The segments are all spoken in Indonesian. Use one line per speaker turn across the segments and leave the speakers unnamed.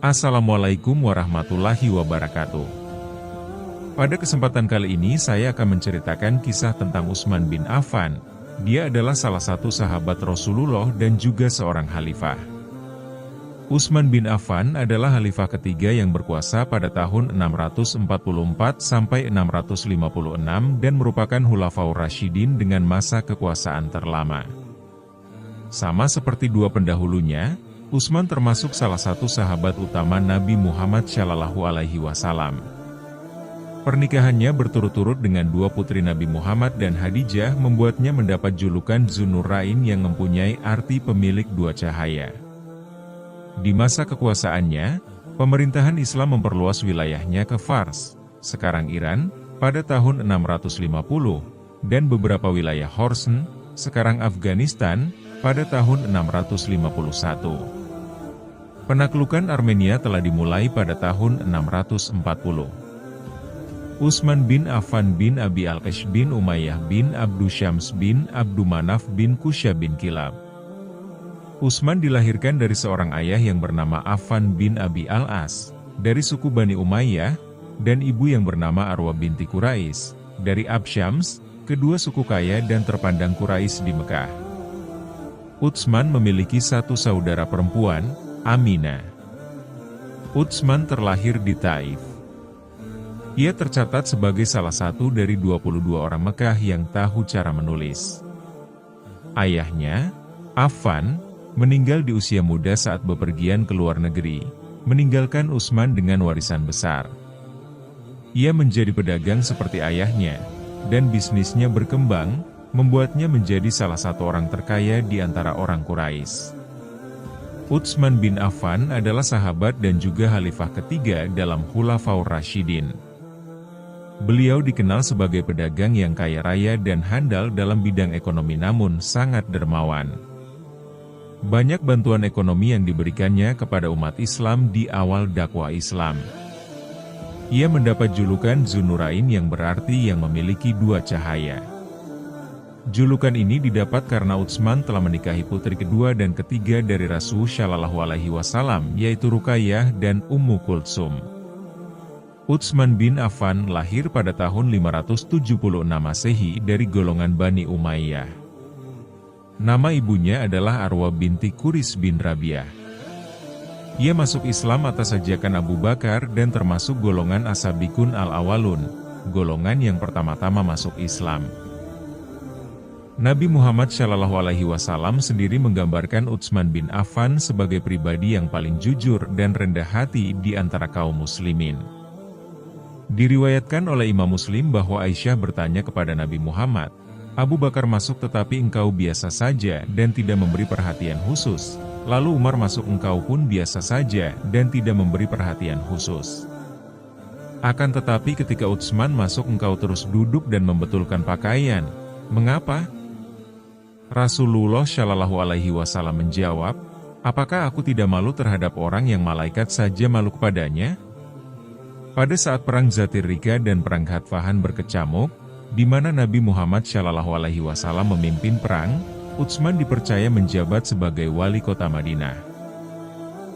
Assalamualaikum warahmatullahi wabarakatuh. Pada kesempatan kali ini saya akan menceritakan kisah tentang Utsman bin Affan. Dia adalah salah satu sahabat Rasulullah dan juga seorang khalifah. Utsman bin Affan adalah khalifah ketiga yang berkuasa pada tahun 644 sampai 656 dan merupakan Khulafaur Rasyidin dengan masa kekuasaan terlama. Sama seperti dua pendahulunya, Utsman termasuk salah satu sahabat utama Nabi Muhammad SAW. Pernikahannya berturut-turut dengan dua putri Nabi Muhammad dan Khadijah membuatnya mendapat julukan Dzun-Nurain yang mempunyai arti pemilik dua cahaya. Di masa kekuasaannya, pemerintahan Islam memperluas wilayahnya ke Fars, sekarang Iran, pada tahun 650, dan beberapa wilayah Khorasan, sekarang Afghanistan, pada tahun 651. Penaklukan Armenia telah dimulai pada tahun 640. Utsman bin Affan bin Abi Al-Ash bin Umayyah bin Abdu Syams bin Abdu Manaf bin Qusya bin Kilab. Utsman dilahirkan dari seorang ayah yang bernama Affan bin Abi Al-As, dari suku Bani Umayyah, dan ibu yang bernama Arwa binti Quraisy, dari Absyams, kedua suku kaya dan terpandang Quraisy di Mekah. Utsman memiliki satu saudara perempuan, Aminah. Utsman terlahir di Taif. Ia tercatat sebagai salah satu dari 22 orang Mekah yang tahu cara menulis. Ayahnya, Affan, meninggal di usia muda saat bepergian ke luar negeri, meninggalkan Utsman dengan warisan besar. Ia menjadi pedagang seperti ayahnya, dan bisnisnya berkembang, membuatnya menjadi salah satu orang terkaya di antara orang Quraisy. Utsman bin Affan adalah sahabat dan juga khalifah ketiga dalam Khulafaur Rasyidin. Beliau dikenal sebagai pedagang yang kaya raya dan handal dalam bidang ekonomi namun sangat dermawan. Banyak bantuan ekonomi yang diberikannya kepada umat Islam di awal dakwah Islam. Ia mendapat julukan Dzun-Nurain yang berarti yang memiliki dua cahaya. Julukan ini didapat karena Utsman telah menikahi putri kedua dan ketiga dari Rasul Shallallahu Alaihi Wasallam, yaitu Ruqayyah dan Ummu Kultsum. Utsman bin Affan lahir pada tahun 576 Masehi dari golongan Bani Umayyah. Nama ibunya adalah Arwa binti Quris bin Rabi'ah. Ia masuk Islam atas ajakan Abu Bakar dan termasuk golongan As-Sabiqun al-Awwalun, golongan yang pertama-tama masuk Islam. Nabi Muhammad SAW sendiri menggambarkan Utsman bin Affan sebagai pribadi yang paling jujur dan rendah hati di antara kaum muslimin. Diriwayatkan oleh Imam Muslim bahwa Aisyah bertanya kepada Nabi Muhammad, "Abu Bakar masuk tetapi engkau biasa saja dan tidak memberi perhatian khusus, lalu Umar masuk engkau pun biasa saja dan tidak memberi perhatian khusus. Akan tetapi ketika Utsman masuk engkau terus duduk dan membetulkan pakaian, mengapa?" Rasulullah Shallallahu Alaihi Wasallam menjawab, "Apakah aku tidak malu terhadap orang yang malaikat saja malu kepadanya?" Pada saat perang Zatir Rika dan perang Ghatfahan berkecamuk, di mana Nabi Muhammad Shallallahu Alaihi Wasallam memimpin perang, Utsman dipercaya menjabat sebagai wali kota Madinah.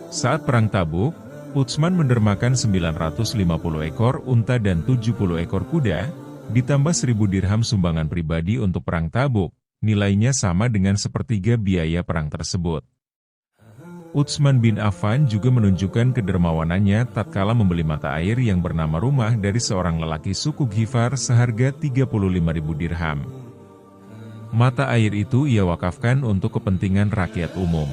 Saat perang Tabuk, Utsman mendermakan 950 ekor unta dan 70 ekor kuda, ditambah 1000 dirham sumbangan pribadi untuk perang Tabuk. Nilainya sama dengan sepertiga biaya perang tersebut. Utsman bin Affan juga menunjukkan kedermawanannya tatkala membeli mata air yang bernama Rumah dari seorang lelaki suku Ghifar seharga 35.000 dirham. Mata air itu ia wakafkan untuk kepentingan rakyat umum.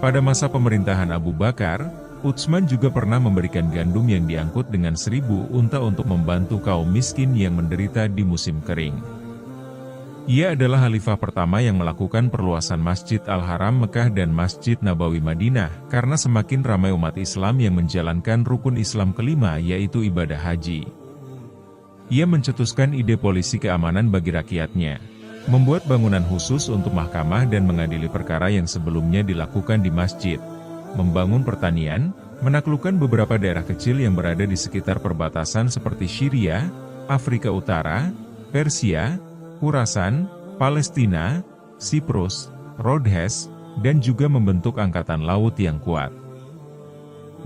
Pada masa pemerintahan Abu Bakar, Utsman juga pernah memberikan gandum yang diangkut dengan 1000 unta untuk membantu kaum miskin yang menderita di musim kering. Ia adalah khalifah pertama yang melakukan perluasan Masjid Al-Haram Mekah dan Masjid Nabawi Madinah, karena semakin ramai umat Islam yang menjalankan rukun Islam kelima yaitu ibadah haji. Ia mencetuskan ide polisi keamanan bagi rakyatnya, membuat bangunan khusus untuk mahkamah dan mengadili perkara yang sebelumnya dilakukan di masjid, membangun pertanian, menaklukkan beberapa daerah kecil yang berada di sekitar perbatasan seperti Syria, Afrika Utara, Persia, Khurasan, Palestina, Siprus, Rhodes, dan juga membentuk angkatan laut yang kuat.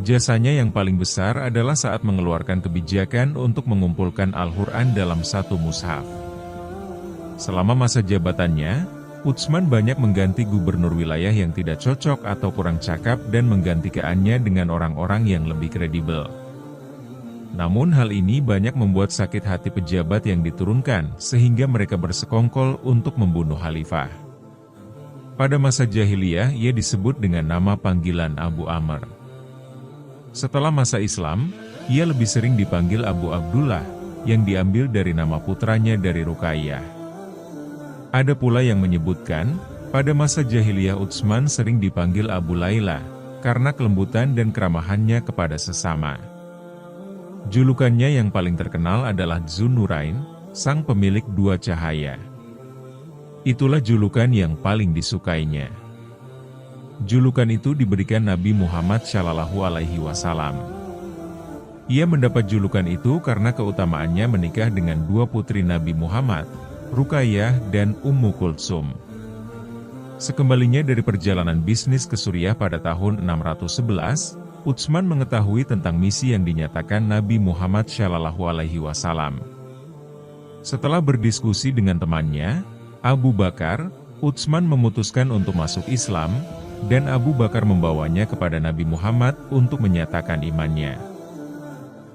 Jasanya yang paling besar adalah saat mengeluarkan kebijakan untuk mengumpulkan Al-Quran dalam satu mushaf. Selama masa jabatannya, Utsman banyak mengganti gubernur wilayah yang tidak cocok atau kurang cakap dan menggantikannya dengan orang-orang yang lebih kredibel. Namun hal ini banyak membuat sakit hati pejabat yang diturunkan, sehingga mereka bersekongkol untuk membunuh khalifah. Pada masa jahiliyah ia disebut dengan nama panggilan Abu Amr. Setelah masa Islam, ia lebih sering dipanggil Abu Abdullah, yang diambil dari nama putranya dari Ruqayyah. Ada pula yang menyebutkan, pada masa jahiliyah Utsman sering dipanggil Abu Laila, karena kelembutan dan keramahannya kepada sesama. Julukannya yang paling terkenal adalah Dzun-Nurain, sang pemilik dua cahaya. Itulah julukan yang paling disukainya. Julukan itu diberikan Nabi Muhammad SAW. Ia mendapat julukan itu karena keutamaannya menikah dengan dua putri Nabi Muhammad, Ruqayyah dan Ummu Kultsum. Sekembalinya dari perjalanan bisnis ke Suriah pada tahun 611, Utsman mengetahui tentang misi yang dinyatakan Nabi Muhammad SAW. Setelah berdiskusi dengan temannya, Abu Bakar, Utsman memutuskan untuk masuk Islam, dan Abu Bakar membawanya kepada Nabi Muhammad untuk menyatakan imannya.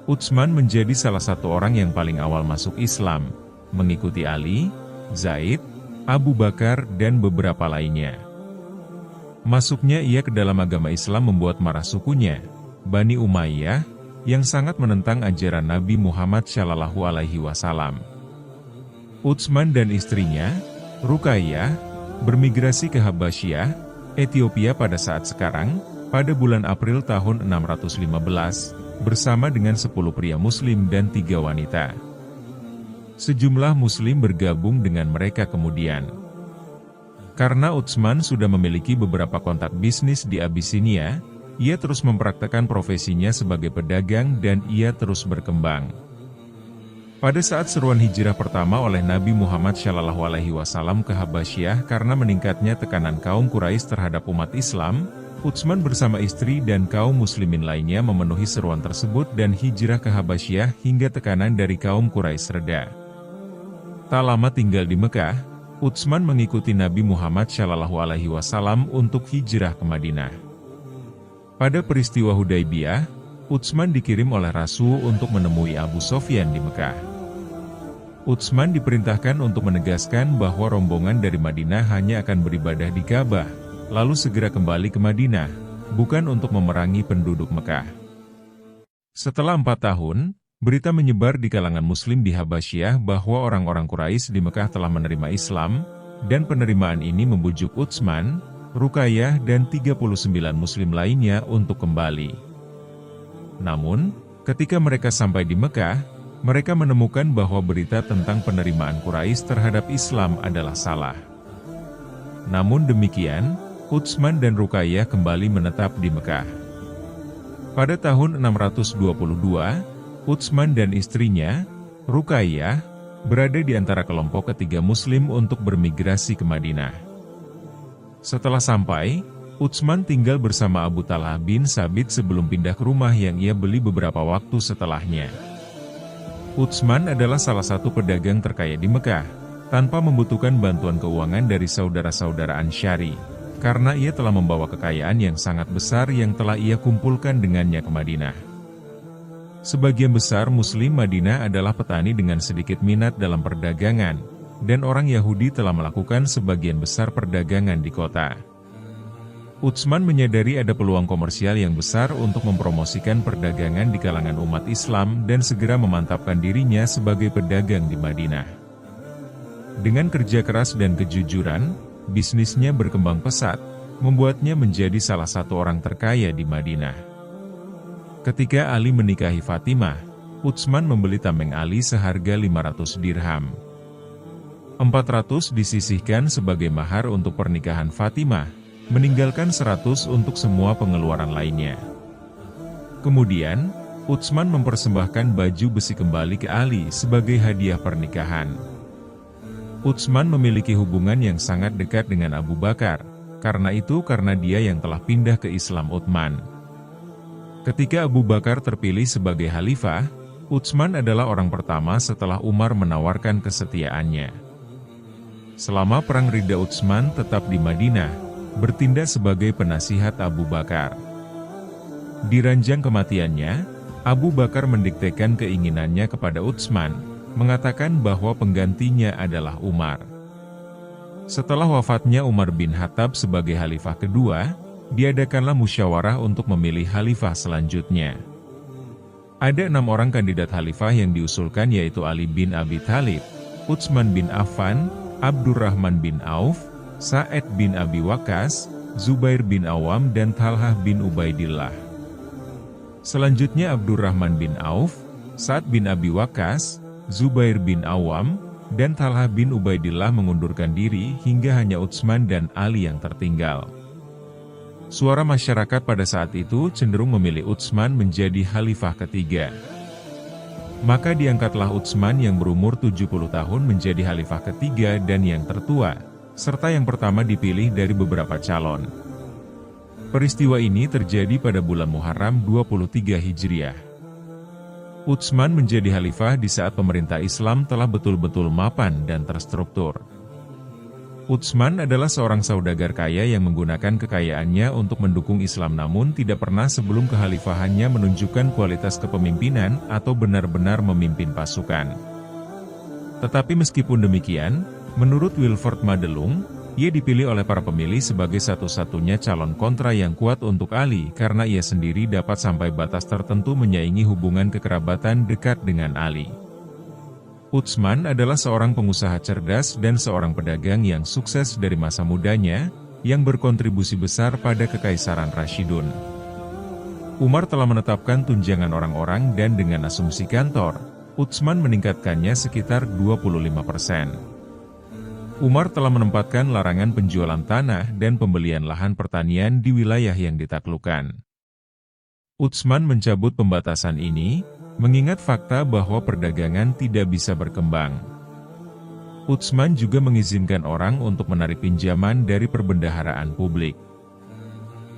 Utsman menjadi salah satu orang yang paling awal masuk Islam, mengikuti Ali, Zaid, Abu Bakar dan beberapa lainnya. Masuknya ia ke dalam agama Islam membuat marah sukunya, Bani Umayyah, yang sangat menentang ajaran Nabi Muhammad SAW. Utsman dan istrinya, Ruqayyah, bermigrasi ke Habasyah, Ethiopia pada saat sekarang, pada bulan April tahun 615, bersama dengan 10 pria muslim dan 3 wanita. Sejumlah muslim bergabung dengan mereka kemudian. Karena Utsman sudah memiliki beberapa kontak bisnis di Abyssinia, ia terus mempraktekkan profesinya sebagai pedagang dan ia terus berkembang. Pada saat seruan hijrah pertama oleh Nabi Muhammad SAW ke Habasyah karena meningkatnya tekanan kaum Quraisy terhadap umat Islam, Utsman bersama istri dan kaum muslimin lainnya memenuhi seruan tersebut dan hijrah ke Habasyah hingga tekanan dari kaum Quraisy reda. Tak lama tinggal di Mekah, Utsman mengikuti Nabi Muhammad SAW untuk hijrah ke Madinah. Pada peristiwa Hudaybiyah, Utsman dikirim oleh Rasul untuk menemui Abu Sofyan di Mekah. Utsman diperintahkan untuk menegaskan bahwa rombongan dari Madinah hanya akan beribadah di Ka'bah, lalu segera kembali ke Madinah, bukan untuk memerangi penduduk Mekah. Setelah 4 tahun, berita menyebar di kalangan muslim di Habasyah bahwa orang-orang Quraisy di Mekah telah menerima Islam, dan penerimaan ini membujuk Utsman, Ruqayyah dan 39 muslim lainnya untuk kembali. Namun, ketika mereka sampai di Mekah, mereka menemukan bahwa berita tentang penerimaan Quraisy terhadap Islam adalah salah. Namun demikian, Utsman dan Ruqayyah kembali menetap di Mekah. Pada tahun 622, Utsman dan istrinya, Ruqayyah, berada di antara kelompok ketiga muslim untuk bermigrasi ke Madinah. Setelah sampai, Utsman tinggal bersama Abu Talhah bin Sabit sebelum pindah ke rumah yang ia beli beberapa waktu setelahnya. Utsman adalah salah satu pedagang terkaya di Mekah, tanpa membutuhkan bantuan keuangan dari saudara-saudara Ansyari, karena ia telah membawa kekayaan yang sangat besar yang telah ia kumpulkan dengannya ke Madinah. Sebagian besar muslim Madinah adalah petani dengan sedikit minat dalam perdagangan, dan orang Yahudi telah melakukan sebagian besar perdagangan di kota. Utsman menyadari ada peluang komersial yang besar untuk mempromosikan perdagangan di kalangan umat Islam dan segera memantapkan dirinya sebagai pedagang di Madinah. Dengan kerja keras dan kejujuran, bisnisnya berkembang pesat, membuatnya menjadi salah satu orang terkaya di Madinah. Ketika Ali menikahi Fatimah, Utsman membeli tameng Ali seharga 500 dirham. 400 disisihkan sebagai mahar untuk pernikahan Fatimah, meninggalkan 100 untuk semua pengeluaran lainnya. Kemudian, Utsman mempersembahkan baju besi kembali ke Ali sebagai hadiah pernikahan. Utsman memiliki hubungan yang sangat dekat dengan Abu Bakar, karena dia yang telah pindah ke Islam Utsman. Ketika Abu Bakar terpilih sebagai khalifah, Utsman adalah orang pertama setelah Umar menawarkan kesetiaannya. Selama Perang Ridha, Utsman tetap di Madinah, bertindak sebagai penasihat Abu Bakar. Di ranjang kematiannya, Abu Bakar mendiktekan keinginannya kepada Utsman, mengatakan bahwa penggantinya adalah Umar. Setelah wafatnya Umar bin Khattab sebagai khalifah kedua, diadakanlah musyawarah untuk memilih khalifah selanjutnya. Ada 6 orang kandidat khalifah yang diusulkan, yaitu Ali bin Abi Thalib, Utsman bin Affan, Abdurrahman bin Auf, Sa'ad bin Abi Waqqas, Zubair bin Awam dan Talhah bin Ubaidillah. Selanjutnya Abdurrahman bin Auf, Sa'ad bin Abi Waqqas, Zubair bin Awam, dan Talhah bin Ubaidillah mengundurkan diri hingga hanya Utsman dan Ali yang tertinggal. Suara masyarakat pada saat itu cenderung memilih Utsman menjadi khalifah ketiga. Maka diangkatlah Utsman yang berumur 70 tahun menjadi khalifah ketiga dan yang tertua, serta yang pertama dipilih dari beberapa calon. Peristiwa ini terjadi pada bulan Muharram 23 Hijriah. Utsman menjadi khalifah di saat pemerintah Islam telah betul-betul mapan dan terstruktur. Utsman adalah seorang saudagar kaya yang menggunakan kekayaannya untuk mendukung Islam, namun tidak pernah sebelum kekhalifahannya menunjukkan kualitas kepemimpinan atau benar-benar memimpin pasukan. Tetapi meskipun demikian, menurut Wilford Madelung, ia dipilih oleh para pemilih sebagai satu-satunya calon kontra yang kuat untuk Ali karena ia sendiri dapat sampai batas tertentu menyaingi hubungan kekerabatan dekat dengan Ali. Utsman adalah seorang pengusaha cerdas dan seorang pedagang yang sukses dari masa mudanya, yang berkontribusi besar pada Kekaisaran Rashidun. Umar telah menetapkan tunjangan orang-orang dan dengan asumsi kantor, Utsman meningkatkannya sekitar 25%. Umar telah menempatkan larangan penjualan tanah dan pembelian lahan pertanian di wilayah yang ditaklukkan. Utsman mencabut pembatasan ini, mengingat fakta bahwa perdagangan tidak bisa berkembang. Utsman juga mengizinkan orang untuk menarik pinjaman dari perbendaharaan publik.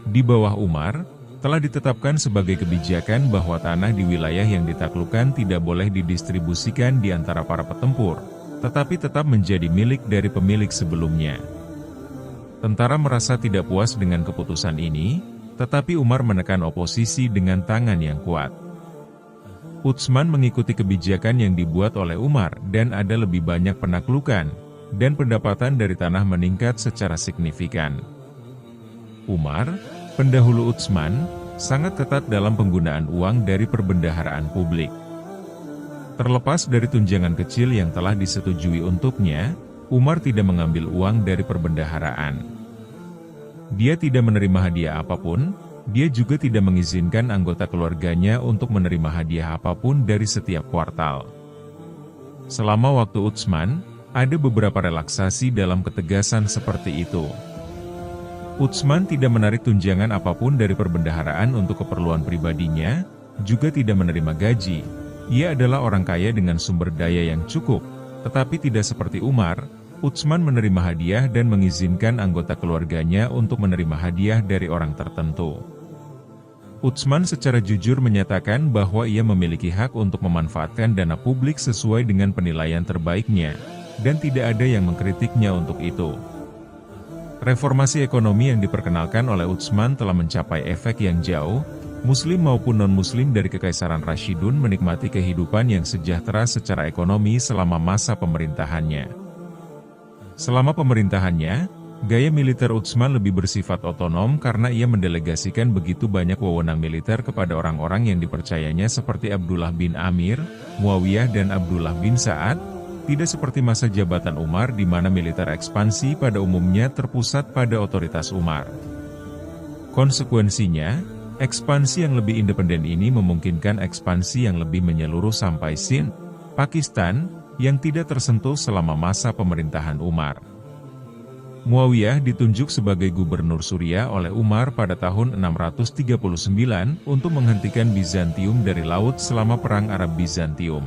Di bawah Umar, telah ditetapkan sebagai kebijakan bahwa tanah di wilayah yang ditaklukkan tidak boleh didistribusikan di antara para petempur, tetapi tetap menjadi milik dari pemilik sebelumnya. Tentara merasa tidak puas dengan keputusan ini, tetapi Umar menekan oposisi dengan tangan yang kuat. Utsman mengikuti kebijakan yang dibuat oleh Umar dan ada lebih banyak penaklukan, dan pendapatan dari tanah meningkat secara signifikan. Umar, pendahulu Utsman, sangat ketat dalam penggunaan uang dari perbendaharaan publik. Terlepas dari tunjangan kecil yang telah disetujui untuknya, Umar tidak mengambil uang dari perbendaharaan. Dia tidak menerima hadiah apapun, dia juga tidak mengizinkan anggota keluarganya untuk menerima hadiah apapun dari setiap kuartal. Selama waktu Utsman, ada beberapa relaksasi dalam ketegasan seperti itu. Utsman tidak menarik tunjangan apapun dari perbendaharaan untuk keperluan pribadinya, juga tidak menerima gaji. Ia adalah orang kaya dengan sumber daya yang cukup, tetapi tidak seperti Umar. Utsman menerima hadiah dan mengizinkan anggota keluarganya untuk menerima hadiah dari orang tertentu. Utsman secara jujur menyatakan bahwa ia memiliki hak untuk memanfaatkan dana publik sesuai dengan penilaian terbaiknya, dan tidak ada yang mengkritiknya untuk itu. Reformasi ekonomi yang diperkenalkan oleh Utsman telah mencapai efek yang jauh. Muslim maupun non-Muslim dari Kekaisaran Rashidun menikmati kehidupan yang sejahtera secara ekonomi selama masa pemerintahannya. Selama pemerintahannya, gaya militer Utsman lebih bersifat otonom karena ia mendelegasikan begitu banyak wewenang militer kepada orang-orang yang dipercayanya seperti Abdullah bin Amir, Muawiyah dan Abdullah bin Sa'ad, tidak seperti masa jabatan Umar di mana militer ekspansi pada umumnya terpusat pada otoritas Umar. Konsekuensinya, ekspansi yang lebih independen ini memungkinkan ekspansi yang lebih menyeluruh sampai Sind, Pakistan, yang tidak tersentuh selama masa pemerintahan Umar. Muawiyah ditunjuk sebagai gubernur Suriah oleh Umar pada tahun 639 untuk menghentikan Bizantium dari laut selama Perang Arab-Bizantium.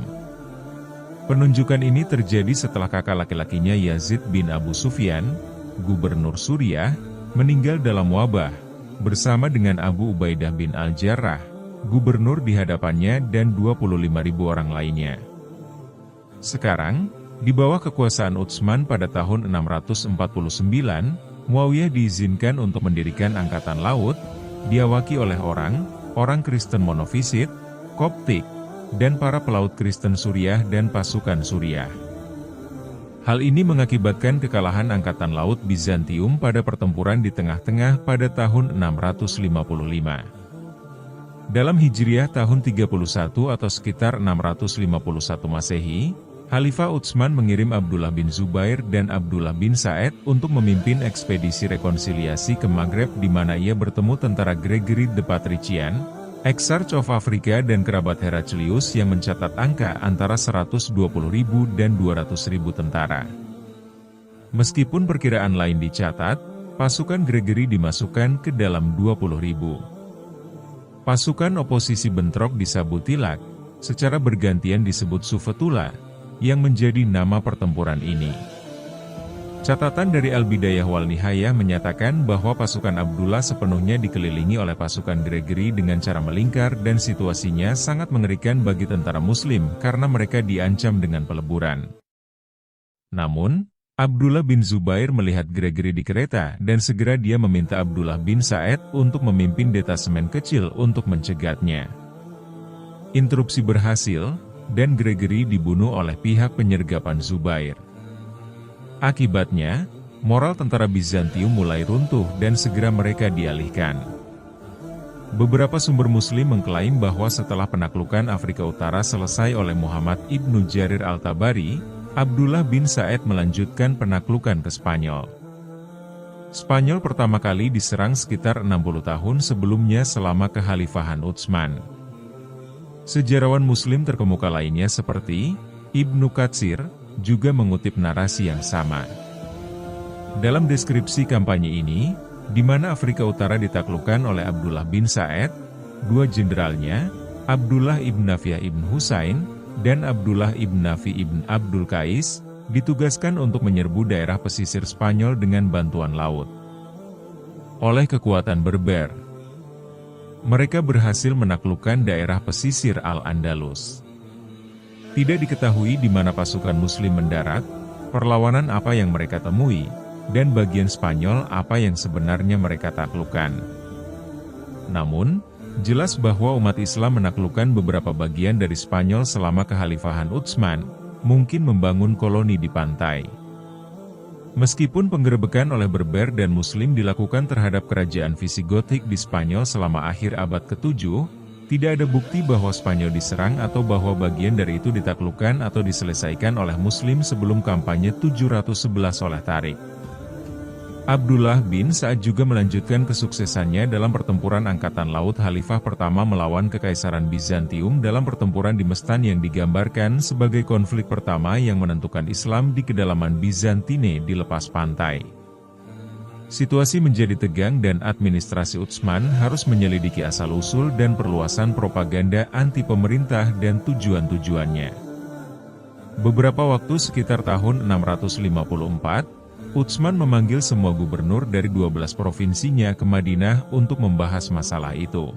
Penunjukan ini terjadi setelah kakak laki-lakinya Yazid bin Abu Sufyan, gubernur Suriah, meninggal dalam wabah, bersama dengan Abu Ubaidah bin Al-Jarrah, gubernur di hadapannya dan 25.000 orang lainnya. Sekarang, di bawah kekuasaan Utsman pada tahun 649, Muawiyah diizinkan untuk mendirikan angkatan laut, diawaki oleh orang Kristen monofisit, Koptik, dan para pelaut Kristen Suriah dan pasukan Suriah. Hal ini mengakibatkan kekalahan angkatan laut Bizantium pada pertempuran di tengah-tengah pada tahun 655. Dalam Hijriah tahun 31 atau sekitar 651 Masehi, Khalifah Utsman mengirim Abdullah bin Zubair dan Abdullah bin Sa'ed untuk memimpin ekspedisi rekonsiliasi ke Maghreb di mana ia bertemu tentara Gregory the Patrician, Exarch of Africa dan kerabat Heraklius yang mencatat angka antara 120.000 dan 200.000 tentara. Meskipun perkiraan lain dicatat, pasukan Gregory dimasukkan ke dalam 20.000. Pasukan oposisi bentrok di Sabutilak, secara bergantian disebut Sufetula, yang menjadi nama pertempuran ini. Catatan dari Al-Bidayah wal Nihayah menyatakan bahwa pasukan Abdullah sepenuhnya dikelilingi oleh pasukan Gregory dengan cara melingkar dan situasinya sangat mengerikan bagi tentara Muslim karena mereka diancam dengan peleburan. Namun, Abdullah bin Zubair melihat Gregory di kereta dan segera dia meminta Abdullah bin Sa'ed untuk memimpin detasemen kecil untuk mencegatnya. Interupsi berhasil, dan Gregory dibunuh oleh pihak penyergapan Zubair. Akibatnya, moral tentara Bizantium mulai runtuh dan segera mereka dialihkan. Beberapa sumber Muslim mengklaim bahwa setelah penaklukan Afrika Utara selesai oleh Muhammad ibnu Jarir al-Tabari, Abdullah bin Sa'ed melanjutkan penaklukan ke Spanyol. Spanyol pertama kali diserang sekitar 60 tahun sebelumnya selama kekhalifahan Utsman. Sejarawan Muslim terkemuka lainnya seperti Ibnu Katsir, juga mengutip narasi yang sama. Dalam deskripsi kampanye ini, di mana Afrika Utara ditaklukkan oleh Abdullah bin Sa'ed, dua jenderalnya, Abdullah ibn Nafiyah ibn Husain, dan Abdullah ibn Nafi ibn Abdul Qais, ditugaskan untuk menyerbu daerah pesisir Spanyol dengan bantuan laut. Oleh kekuatan Berber, mereka berhasil menaklukkan daerah pesisir Al-Andalus. Tidak diketahui di mana pasukan Muslim mendarat, perlawanan apa yang mereka temui, dan bagian Spanyol apa yang sebenarnya mereka taklukkan. Namun, jelas bahwa umat Islam menaklukkan beberapa bagian dari Spanyol selama kekhalifahan Utsman, mungkin membangun koloni di pantai. Meskipun penggerebekan oleh Berber dan Muslim dilakukan terhadap kerajaan Visigotik di Spanyol selama akhir abad ke-7, tidak ada bukti bahwa Spanyol diserang atau bahwa bagian dari itu ditaklukkan atau diselesaikan oleh Muslim sebelum kampanye 711 oleh Tarik. Abdullah bin Sa'ad juga melanjutkan kesuksesannya dalam pertempuran angkatan laut Khalifah pertama melawan Kekaisaran Bizantium dalam pertempuran di Mestan yang digambarkan sebagai konflik pertama yang menentukan Islam di kedalaman Bizantine di lepas pantai. Situasi menjadi tegang dan administrasi Utsman harus menyelidiki asal-usul dan perluasan propaganda anti pemerintah dan tujuan-tujuannya. Beberapa waktu sekitar tahun 654, Utsman memanggil semua gubernur dari 12 provinsinya ke Madinah untuk membahas masalah itu.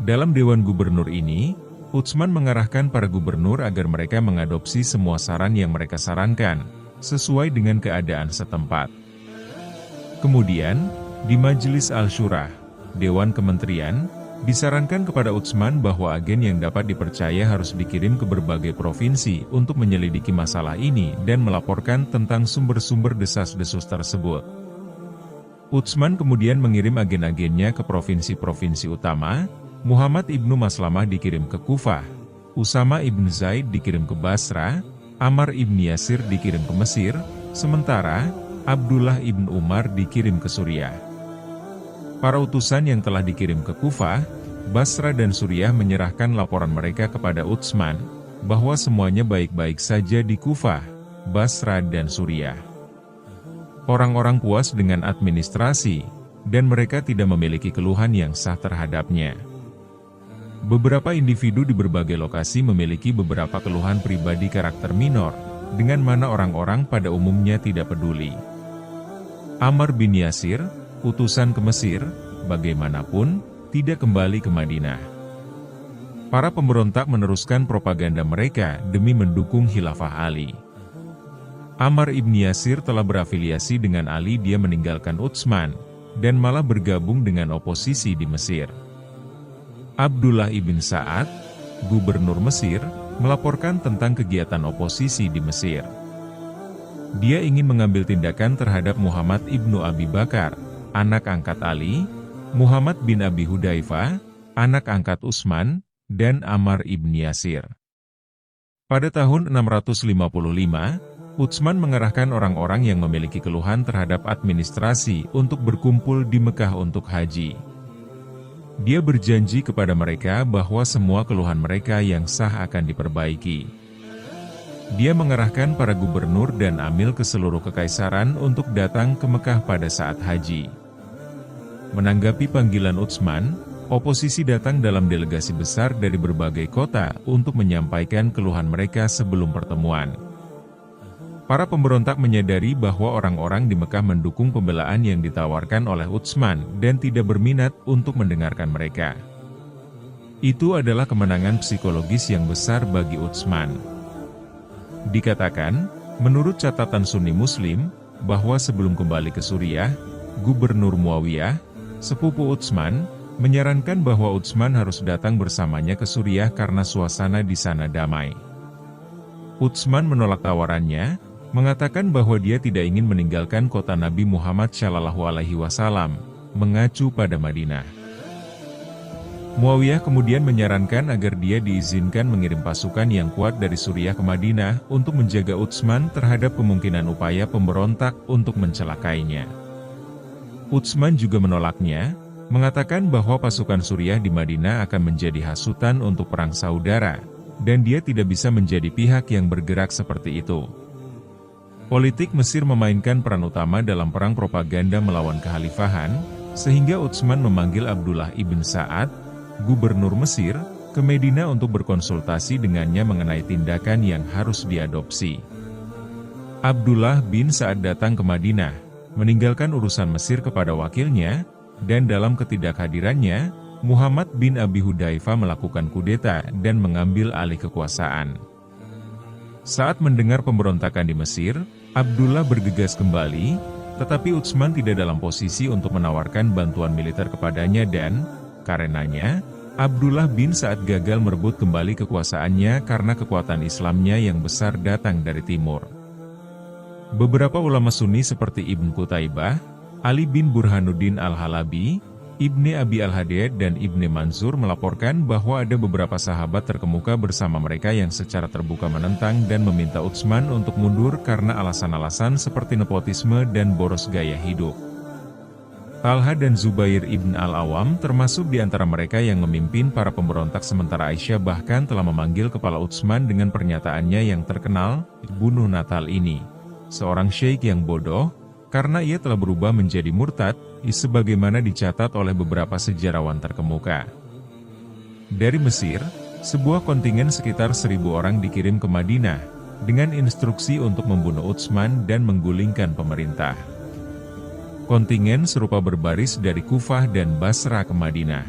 Dalam Dewan Gubernur ini, Utsman mengarahkan para gubernur agar mereka mengadopsi semua saran yang mereka sarankan, sesuai dengan keadaan setempat. Kemudian, di Majelis Al-Syura, Dewan Kementerian, disarankan kepada Utsman bahwa agen yang dapat dipercaya harus dikirim ke berbagai provinsi untuk menyelidiki masalah ini dan melaporkan tentang sumber-sumber desas-desus tersebut. Utsman kemudian mengirim agen-agennya ke provinsi-provinsi utama, Muhammad ibnu Maslamah dikirim ke Kufah, Usama ibn Zaid dikirim ke Basra, Ammar ibn Yasir dikirim ke Mesir, sementara Abdullah ibn Umar dikirim ke Suriah. Para utusan yang telah dikirim ke Kufah, Basra dan Suriah menyerahkan laporan mereka kepada Utsman, bahwa semuanya baik-baik saja di Kufah, Basra dan Suriah. Orang-orang puas dengan administrasi, dan mereka tidak memiliki keluhan yang sah terhadapnya. Beberapa individu di berbagai lokasi memiliki beberapa keluhan pribadi karakter minor, dengan mana orang-orang pada umumnya tidak peduli. Ammar bin Yasir, utusan ke Mesir, bagaimanapun, tidak kembali ke Madinah. Para pemberontak meneruskan propaganda mereka demi mendukung khilafah Ali. Ammar ibn Yasir telah berafiliasi dengan Ali, dia meninggalkan Utsman, dan malah bergabung dengan oposisi di Mesir. Abdullah ibn Sa'ad, gubernur Mesir, melaporkan tentang kegiatan oposisi di Mesir. Dia ingin mengambil tindakan terhadap Muhammad ibnu Abi Bakar, anak angkat Ali, Muhammad bin Abi Hudzaifah, anak angkat Utsman, dan Ammar ibn Yasir. Pada tahun 655, Utsman mengerahkan orang-orang yang memiliki keluhan terhadap administrasi untuk berkumpul di Mekah untuk haji. Dia berjanji kepada mereka bahwa semua keluhan mereka yang sah akan diperbaiki. Dia mengerahkan para gubernur dan amil ke seluruh kekaisaran untuk datang ke Mekah pada saat haji. Menanggapi panggilan Utsman, oposisi datang dalam delegasi besar dari berbagai kota untuk menyampaikan keluhan mereka sebelum pertemuan. Para pemberontak menyadari bahwa orang-orang di Mekah mendukung pembelaan yang ditawarkan oleh Utsman dan tidak berminat untuk mendengarkan mereka. Itu adalah kemenangan psikologis yang besar bagi Utsman. Dikatakan, menurut catatan Sunni Muslim, bahwa sebelum kembali ke Suriah, Gubernur Muawiyah, sepupu Utsman, menyarankan bahwa Utsman harus datang bersamanya ke Suriah karena suasana di sana damai. Utsman menolak tawarannya, mengatakan bahwa dia tidak ingin meninggalkan kota Nabi Muhammad SAW, mengacu pada Madinah. Muawiyah kemudian menyarankan agar dia diizinkan mengirim pasukan yang kuat dari Suriah ke Madinah untuk menjaga Utsman terhadap kemungkinan upaya pemberontak untuk mencelakainya. Utsman juga menolaknya, mengatakan bahwa pasukan Suriah di Madinah akan menjadi hasutan untuk perang saudara, dan dia tidak bisa menjadi pihak yang bergerak seperti itu. Politik Mesir memainkan peran utama dalam perang propaganda melawan kekhalifahan, sehingga Utsman memanggil Abdullah ibn Sa'ad, gubernur Mesir, ke Madinah untuk berkonsultasi dengannya mengenai tindakan yang harus diadopsi. Abdullah bin Sa'ad datang ke Madinah, meninggalkan urusan Mesir kepada wakilnya, dan dalam ketidakhadirannya, Muhammad bin Abi Hudzaifah melakukan kudeta dan mengambil alih kekuasaan. Saat mendengar pemberontakan di Mesir, Abdullah bergegas kembali, tetapi Utsman tidak dalam posisi untuk menawarkan bantuan militer kepadanya dan, karenanya, Abdullah bin Sa'ad gagal merebut kembali kekuasaannya karena kekuatan Islamnya yang besar datang dari timur. Beberapa ulama Sunni seperti Ibn Qutaibah, Ali bin Burhanuddin al-Halabi, Ibni Abi al-Hadid dan Ibni Mansur melaporkan bahwa ada beberapa sahabat terkemuka bersama mereka yang secara terbuka menentang dan meminta Utsman untuk mundur karena alasan-alasan seperti nepotisme dan boros gaya hidup. Talha dan Zubair ibn al-Awam termasuk di antara mereka yang memimpin para pemberontak, sementara Aisyah bahkan telah memanggil kepala Utsman dengan pernyataannya yang terkenal, "Bunuh Natal ini, seorang syekh yang bodoh, karena ia telah berubah menjadi murtad," sebagaimana dicatat oleh beberapa sejarawan terkemuka. Dari Mesir, sebuah kontingen sekitar 1.000 orang dikirim ke Madinah, dengan instruksi untuk membunuh Utsman dan menggulingkan pemerintah. Kontingen serupa berbaris dari Kufah dan Basra ke Madinah.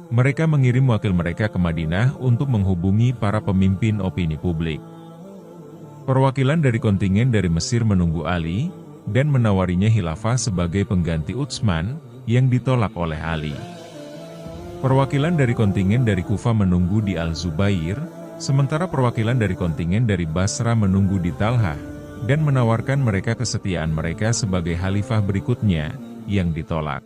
Mereka mengirim wakil mereka ke Madinah untuk menghubungi para pemimpin opini publik. Perwakilan dari kontingen dari Mesir menunggu Ali, dan menawarinya khilafah sebagai pengganti Utsman, yang ditolak oleh Ali. Perwakilan dari kontingen dari Kufah menunggu di Al-Zubair, sementara perwakilan dari kontingen dari Basra menunggu di Talha, dan menawarkan mereka kesetiaan mereka sebagai khalifah berikutnya, yang ditolak.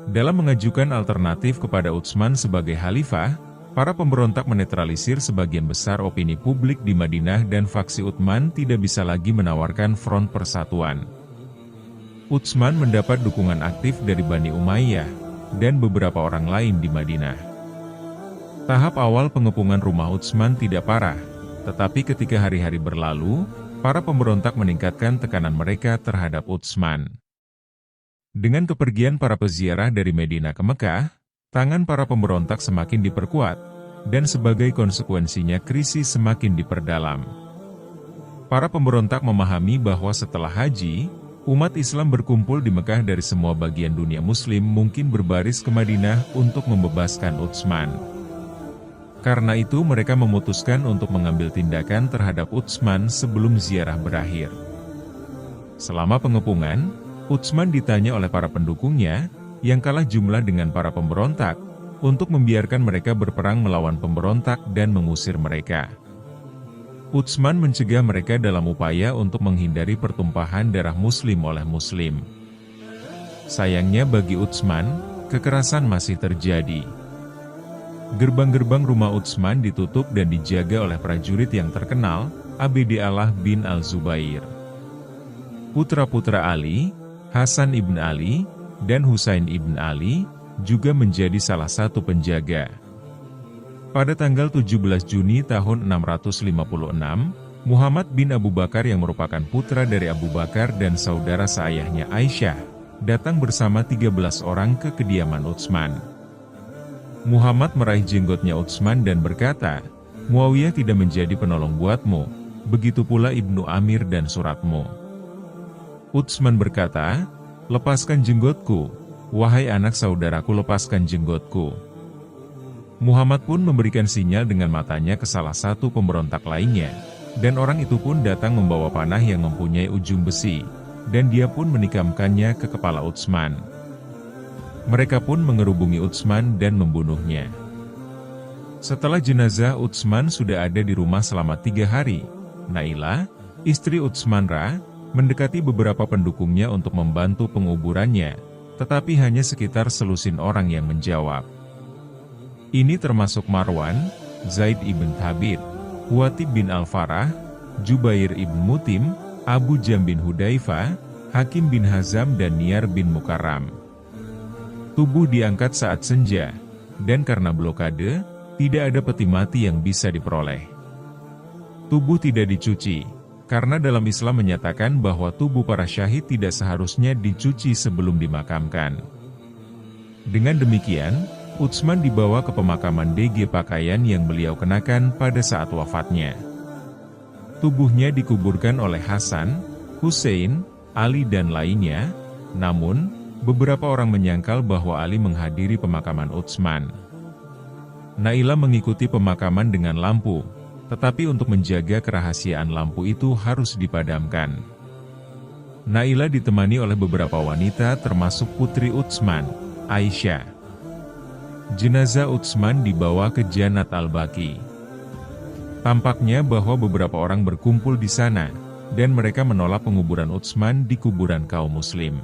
Dalam mengajukan alternatif kepada Utsman sebagai khalifah, para pemberontak menetralisir sebagian besar opini publik di Madinah dan faksi Utsman tidak bisa lagi menawarkan front persatuan. Utsman mendapat dukungan aktif dari Bani Umayyah, dan beberapa orang lain di Madinah. Tahap awal pengepungan rumah Utsman tidak parah, tetapi ketika hari-hari berlalu, para pemberontak meningkatkan tekanan mereka terhadap Utsman. Dengan kepergian para peziarah dari Madinah ke Mekah, tangan para pemberontak semakin diperkuat, dan sebagai konsekuensinya krisis semakin diperdalam. Para pemberontak memahami bahwa setelah haji, umat Islam berkumpul di Mekah dari semua bagian dunia Muslim mungkin berbaris ke Madinah untuk membebaskan Utsman. Karena itu mereka memutuskan untuk mengambil tindakan terhadap Utsman sebelum ziarah berakhir. Selama pengepungan, Utsman ditanya oleh para pendukungnya, yang kalah jumlah dengan para pemberontak, untuk membiarkan mereka berperang melawan pemberontak dan mengusir mereka. Utsman mencegah mereka dalam upaya untuk menghindari pertumpahan darah Muslim oleh Muslim. Sayangnya bagi Utsman, kekerasan masih terjadi. Gerbang-gerbang rumah Utsman ditutup dan dijaga oleh prajurit yang terkenal, Abdallah bin Al-Zubair. Putra-putra Ali, Hasan ibn Ali, dan Husain ibn Ali, juga menjadi salah satu penjaga. Pada tanggal 17 Juni tahun 656, Muhammad bin Abu Bakar yang merupakan putra dari Abu Bakar dan saudara seayahnya Aisyah, datang bersama 13 orang ke kediaman Utsman. Muhammad meraih jenggotnya Utsman dan berkata, "Muawiyah tidak menjadi penolong buatmu, begitu pula Ibnu Amir dan suratmu." Utsman berkata, "Lepaskan jenggotku, wahai anak saudaraku, lepaskan jenggotku." Muhammad pun memberikan sinyal dengan matanya ke salah satu pemberontak lainnya, dan orang itu pun datang membawa panah yang mempunyai ujung besi, dan dia pun menikamkannya ke kepala Utsman. Mereka pun mengerubungi Utsman dan membunuhnya. Setelah jenazah Utsman sudah ada di rumah selama 3 hari, Nailah, istri Utsman mendekati beberapa pendukungnya untuk membantu penguburannya, tetapi hanya sekitar selusin orang yang menjawab. Ini termasuk Marwan, Zaid ibn Thabit, Watib bin Al-Farah, Jubair ibn Mutim, Abu Jam bin Hudzaifah, Hakim bin Hazam dan Niyar bin Mukarram. Tubuh diangkat saat senja, dan karena blokade, tidak ada peti mati yang bisa diperoleh. Tubuh tidak dicuci, karena dalam Islam menyatakan bahwa tubuh para syahid tidak seharusnya dicuci sebelum dimakamkan. Dengan demikian, Utsman dibawa ke pemakaman DG pakaian yang beliau kenakan pada saat wafatnya. Tubuhnya dikuburkan oleh Hasan, Hussein, Ali dan lainnya, namun, beberapa orang menyangkal bahwa Ali menghadiri pemakaman Utsman. Nailah mengikuti pemakaman dengan lampu, tetapi untuk menjaga kerahasiaan lampu itu harus dipadamkan. Nailah ditemani oleh beberapa wanita termasuk putri Utsman, Aisyah. Jenazah Utsman dibawa ke Jannat Al-Baqi. Tampaknya bahwa beberapa orang berkumpul di sana, dan mereka menolak penguburan Utsman di kuburan kaum muslim.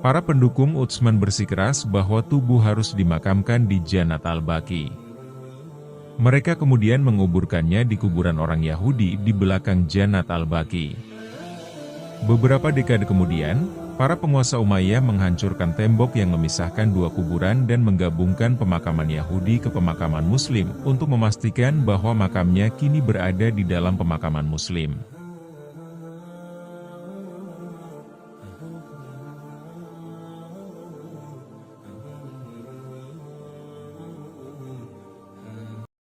Para pendukung Utsman bersikeras bahwa tubuh harus dimakamkan di Jannat Al-Baqi. Mereka kemudian menguburkannya di kuburan orang Yahudi di belakang Jannat Al-Baqi. Beberapa dekade kemudian, para penguasa Umayyah menghancurkan tembok yang memisahkan dua kuburan dan menggabungkan pemakaman Yahudi ke pemakaman Muslim untuk memastikan bahwa makamnya kini berada di dalam pemakaman Muslim.